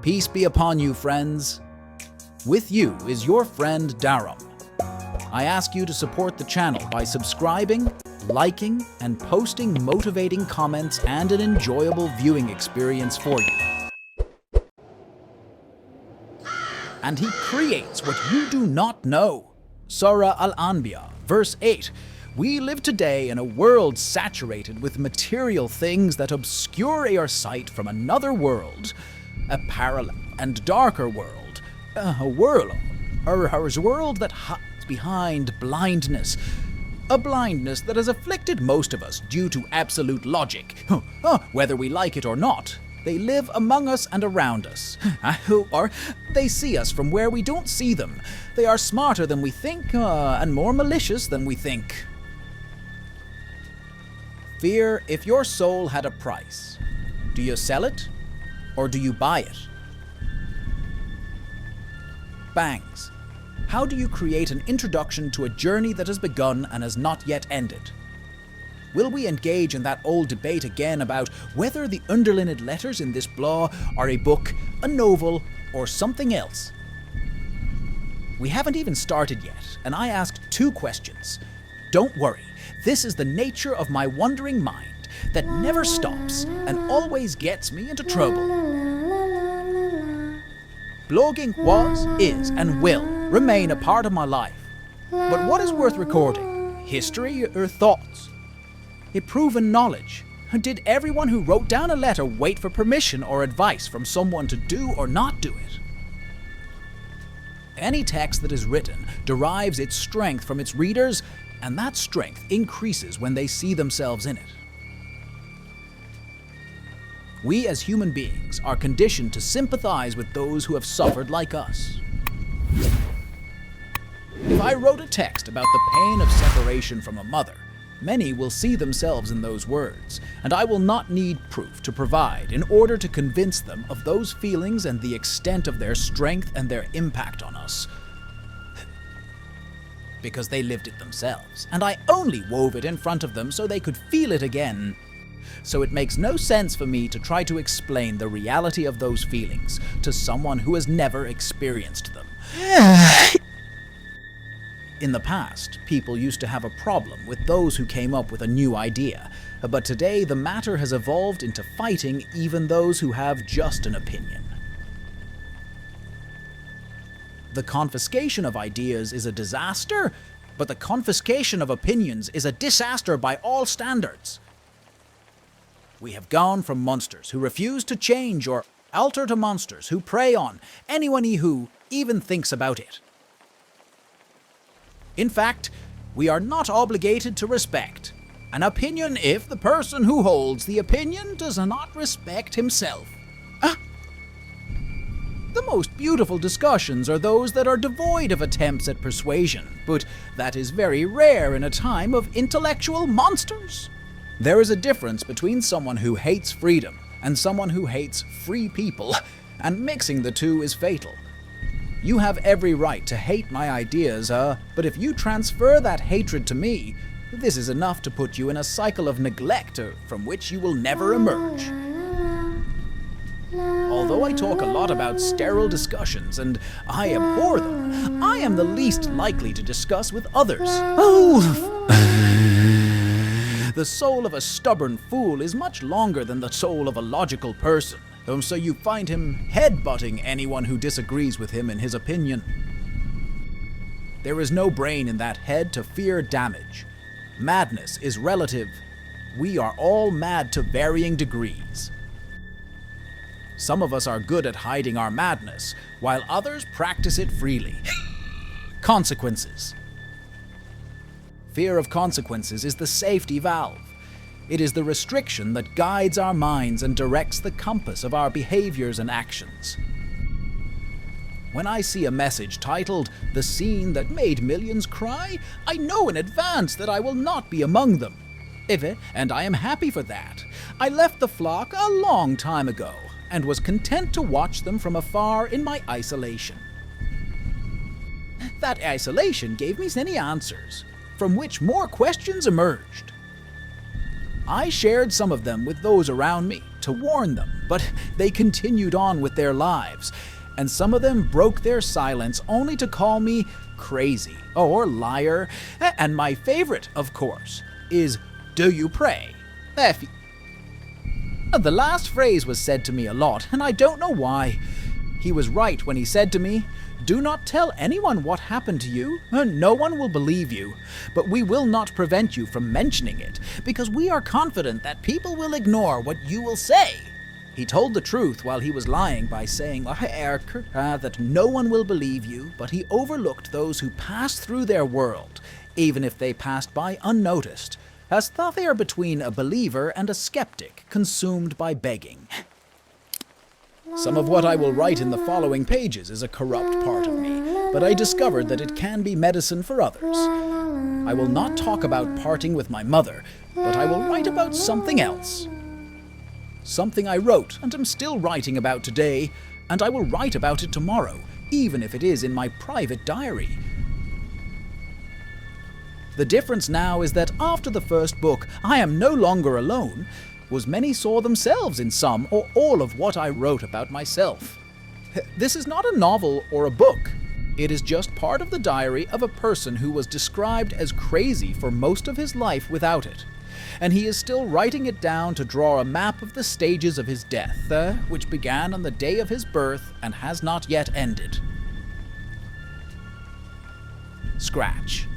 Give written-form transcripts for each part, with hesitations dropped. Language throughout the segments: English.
Peace be upon you, friends. With you is your friend Darum. I ask you to support the channel by subscribing, liking, and posting motivating comments and an enjoyable viewing experience for you. And he creates what you do not know. Surah Al-Anbiya, verse 8. We live today in a world saturated with material things that obscure our sight from another world, a parallel and darker world, a world that hides behind blindness, a blindness that has afflicted most of us due to absolute logic. Whether we like it or not, they live among us and around us. Or they see us from where we don't see them. They are smarter than we think, and more malicious than we think. Fear, if your soul had a price, do you sell it or do you buy it? Bangs. How do you create an introduction to a journey that has begun and has not yet ended? Will we engage in that old debate again about whether the underlined letters in this blog are a book, a novel, or something else? We haven't even started yet, and I asked 2 questions. Don't worry, this is the nature of my wandering mind that never stops and always gets me into trouble. Blogging was, is, and will remain a part of my life. But what is worth recording? History or thoughts? A proven knowledge? Did everyone who wrote down a letter wait for permission or advice from someone to do or not do it? Any text that is written derives its strength from its readers, and that strength increases when they see themselves in it. We as human beings are conditioned to sympathize with those who have suffered like us. If I wrote a text about the pain of separation from a mother, many will see themselves in those words, and I will not need proof to provide in order to convince them of those feelings and the extent of their strength and their impact on us. Because they lived it themselves, and I only wove it in front of them so they could feel it again. So it makes no sense for me to try to explain the reality of those feelings to someone who has never experienced them. In the past, people used to have a problem with those who came up with a new idea, but today the matter has evolved into fighting even those who have just an opinion. The confiscation of ideas is a disaster, but the confiscation of opinions is a disaster by all standards. We have gone from monsters who refuse to change or alter to monsters who prey on anyone who even thinks about it. In fact, we are not obligated to respect an opinion if the person who holds the opinion does not respect himself. The most beautiful discussions are those that are devoid of attempts at persuasion, but that is very rare in a time of intellectual monsters. There is a difference between someone who hates freedom and someone who hates free people, and mixing the two is fatal. You have every right to hate my ideas, but if you transfer that hatred to me, this is enough to put you in a cycle of neglect from which you will never emerge. Although I talk a lot about sterile discussions and I abhor them, I am the least likely to discuss with others. The soul of a stubborn fool is much longer than the soul of a logical person, so you find him headbutting anyone who disagrees with him in his opinion. There is no brain in that head to fear damage. Madness is relative. We are all mad to varying degrees. Some of us are good at hiding our madness, while others practice it freely. Consequences. Fear of consequences is the safety valve. It is the restriction that guides our minds and directs the compass of our behaviors and actions. When I see a message titled, "The Scene That Made Millions Cry," I know in advance that I will not be among them. And I am happy for that. I left the flock a long time ago, and was content to watch them from afar in my isolation. That isolation gave me many answers, from which more questions emerged. I shared some of them with those around me to warn them But they continued on with their lives, and some of them broke their silence only to call me crazy or liar. And my favorite, of course, is, "Do you pray?" The last phrase was said to me a lot, and I don't know why. He was right when he said to me, "Do not tell anyone what happened to you. No one will believe you, but we will not prevent you from mentioning it, because we are confident that people will ignore what you will say." He told the truth while he was lying by saying that no one will believe you, but he overlooked those who passed through their world, even if they passed by unnoticed, as thought they are between a believer and a skeptic consumed by begging. Some of what I will write in the following pages is a corrupt part of me, but I discovered that it can be medicine for others. I will not talk about parting with my mother, but I will write about something else. Something I wrote and am still writing about today, and I will write about it tomorrow, even if it is in my private diary. The difference now is that after the first book, I am no longer alone, was many saw themselves in some or all of what I wrote about myself. This is not a novel or a book. It is just part of the diary of a person who was described as crazy for most of his life without it. And he is still writing it down to draw a map of the stages of his death, which began on the day of his birth and has not yet ended. Scratch.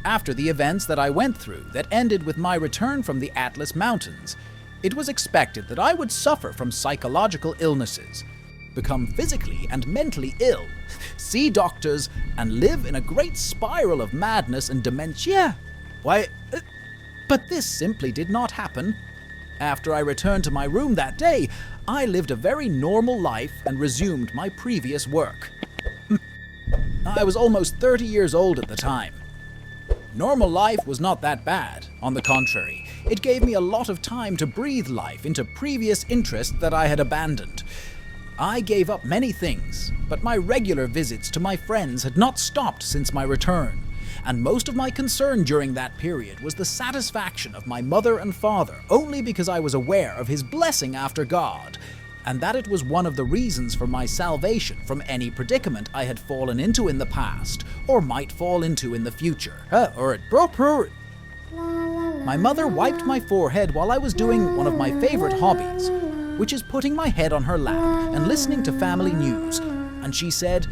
After the events that I went through that ended with my return from the Atlas Mountains, it was expected that I would suffer from psychological illnesses, become physically and mentally ill, see doctors, and live in a great spiral of madness and dementia. But this simply did not happen. After I returned to my room that day, I lived a very normal life and resumed my previous work. I was almost 30 years old at the time. Normal life was not that bad. On the contrary, it gave me a lot of time to breathe life into previous interests that I had abandoned. I gave up many things, but my regular visits to my friends had not stopped since my return, and most of my concern during that period was the satisfaction of my mother and father only because I was aware of his blessing after God, and that it was one of the reasons for my salvation from any predicament I had fallen into in the past, or might fall into in the future. My mother wiped my forehead while I was doing one of my favorite hobbies, which is putting my head on her lap and listening to family news, and she said,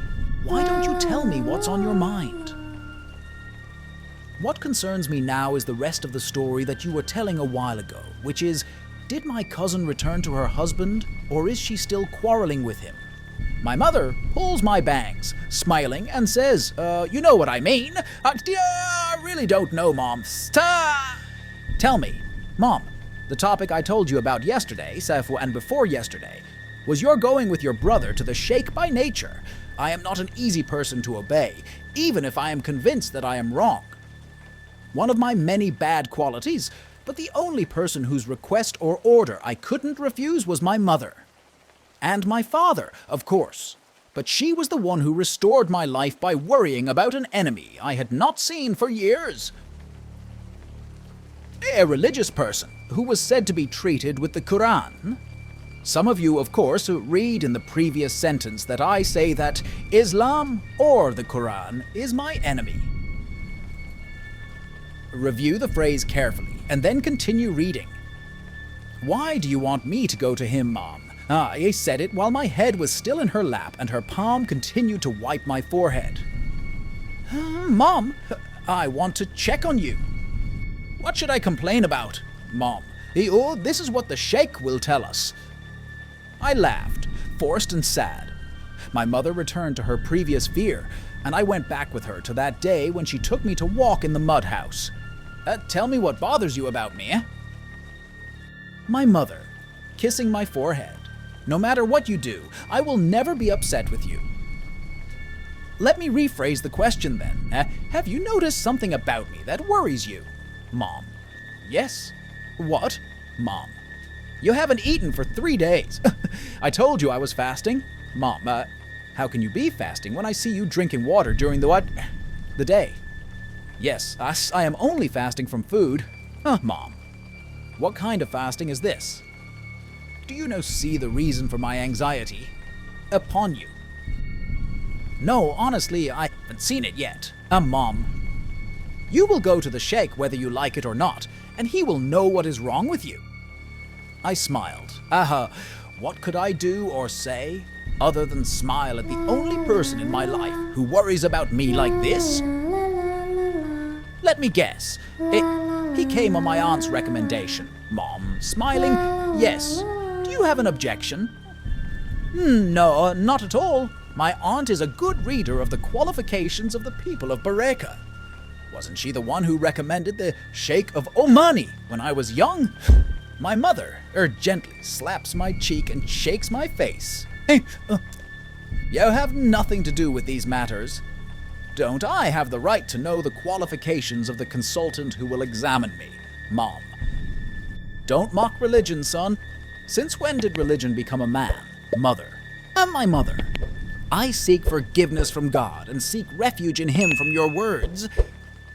"Why don't you tell me what's on your mind?" What concerns me now is the rest of the story that you were telling a while ago, which is, did my cousin return to her husband, or is she still quarreling with him? My mother pulls my bangs, smiling, and says, "You know what I mean. I really don't know, Mom. Tell me, Mom, the topic I told you about yesterday, and before yesterday, was your going with your brother to the Sheikh by nature. I am not an easy person to obey, even if I am convinced that I am wrong. One of my many bad qualities, but the only person whose request or order I couldn't refuse was my mother. And my father, of course. But she was the one who restored my life by worrying about an enemy I had not seen for years. A religious person who was said to be treated with the Quran. Some of you, of course, read in the previous sentence that I say that Islam or the Quran is my enemy. Review the phrase carefully and then continue reading. Why do you want me to go to him, Mom? I said it while my head was still in her lap and her palm continued to wipe my forehead. Mom, I want to check on you. What should I complain about, Mom? This is what the Sheikh will tell us. I laughed, forced and sad. My mother returned to her previous fear, and I went back with her to that day when she took me to walk in the mud house. Tell me what bothers you about me, eh? My mother, kissing my forehead. No matter what you do, I will never be upset with you. Let me rephrase the question then. Have you noticed something about me that worries you? Mom. Yes. What? Mom. You haven't eaten for 3 days. I told you I was fasting. Mom, how can you be fasting when I see you drinking water during the day? Yes, I am only fasting from food. Mom. What kind of fasting is this? Do you now see the reason for my anxiety? Upon you. No, honestly, I haven't seen it yet. Mom. You will go to the sheikh whether you like it or not, and he will know what is wrong with you. I smiled. What could I do or say other than smile at the only person in my life who worries about me like this? Let me guess. He came on my aunt's recommendation. Mom, smiling, yes. Do you have an objection? No, not at all. My aunt is a good reader of the qualifications of the people of Bareka. Wasn't she the one who recommended the Sheikh of Omani when I was young? My mother gently slaps my cheek and shakes my face. You have nothing to do with these matters. Don't I have the right to know the qualifications of the consultant who will examine me, Mom? Don't mock religion, son. Since when did religion become a man, mother? I'm my mother. I seek forgiveness from God and seek refuge in Him from your words.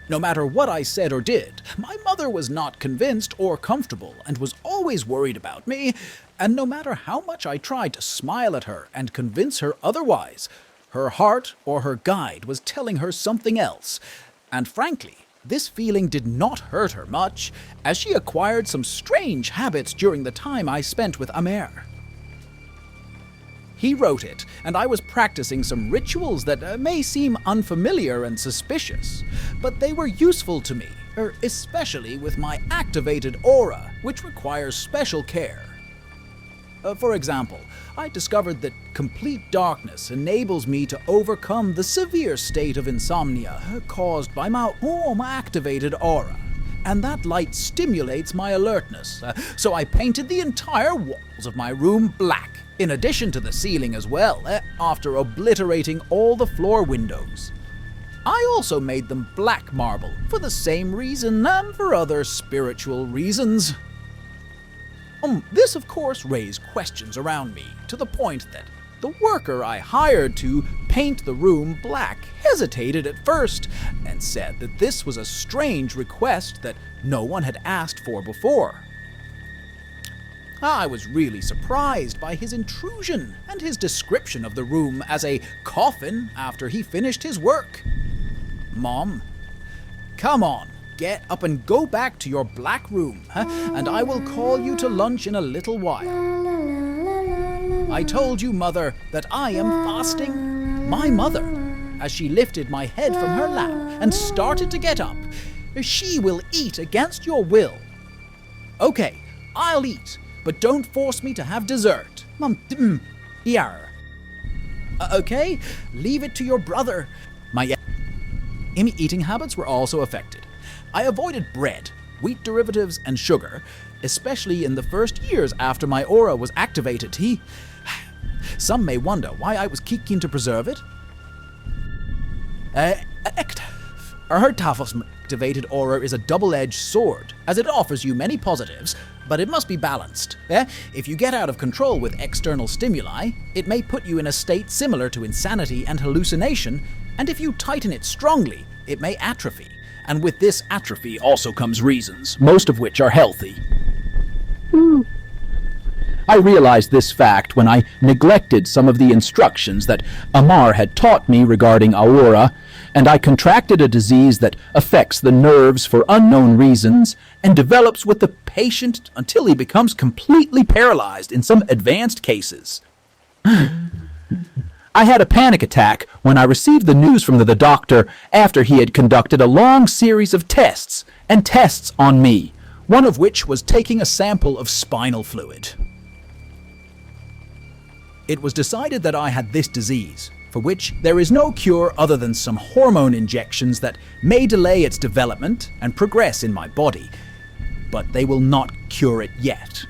No matter what I said or did, my mother was not convinced or comfortable and was always worried about me, and no matter how much I tried to smile at her and convince her otherwise, her heart or her guide was telling her something else. And frankly, this feeling did not hurt her much, as she acquired some strange habits during the time I spent with Amer. He wrote it, and I was practicing some rituals that may seem unfamiliar and suspicious, but they were useful to me, especially with my activated aura, which requires special care. For example, I discovered that complete darkness enables me to overcome the severe state of insomnia caused by my activated aura, and that light stimulates my alertness, so I painted the entire walls of my room black, in addition to the ceiling as well, after obliterating all the floor windows. I also made them black marble for the same reason and for other spiritual reasons. This of course raised questions around me, to the point that the worker I hired to paint the room black hesitated at first and said that this was a strange request that no one had asked for before. I was really surprised by his intrusion and his description of the room as a coffin after he finished his work. Mom, come on, get up and go back to your black room, and I will call you to lunch in a little while. I told you, Mother, that I am fasting. My mother, as she lifted my head from her lap and started to get up, she will eat against your will. Okay, I'll eat. But don't force me to have dessert. Yar. Okay, leave it to your brother. My eating habits were also affected. I avoided bread, wheat derivatives, and sugar, especially in the first years after my aura was activated. Some may wonder why I was keen to preserve it. Her Tafos activated aura is a double-edged sword, as it offers you many positives, but it must be balanced. If you get out of control with external stimuli, it may put you in a state similar to insanity and hallucination, and if you tighten it strongly, it may atrophy. And with this atrophy also comes reasons, most of which are healthy. I realized this fact when I neglected some of the instructions that Amar had taught me regarding aura, and I contracted a disease that affects the nerves for unknown reasons and develops with the patient until he becomes completely paralyzed in some advanced cases. I had a panic attack when I received the news from the doctor after he had conducted a long series of tests on me, one of which was taking a sample of spinal fluid. It was decided that I had this disease, for which there is no cure other than some hormone injections that may delay its development and progress in my body, but they will not cure it yet.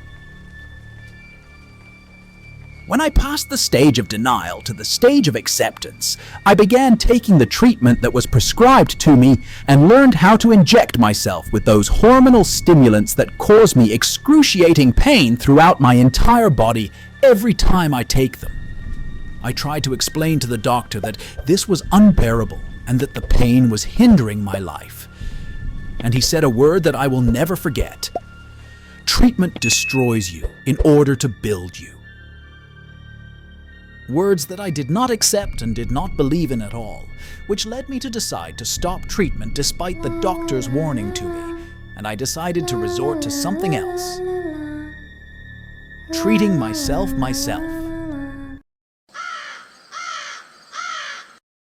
When I passed the stage of denial to the stage of acceptance, I began taking the treatment that was prescribed to me and learned how to inject myself with those hormonal stimulants that cause me excruciating pain throughout my entire body every time I take them. I tried to explain to the doctor that this was unbearable and that the pain was hindering my life. And he said a word that I will never forget. Treatment destroys you in order to build you. Words that I did not accept and did not believe in at all, which led me to decide to stop treatment despite the doctor's warning to me, and I decided to resort to something else. Treating myself myself.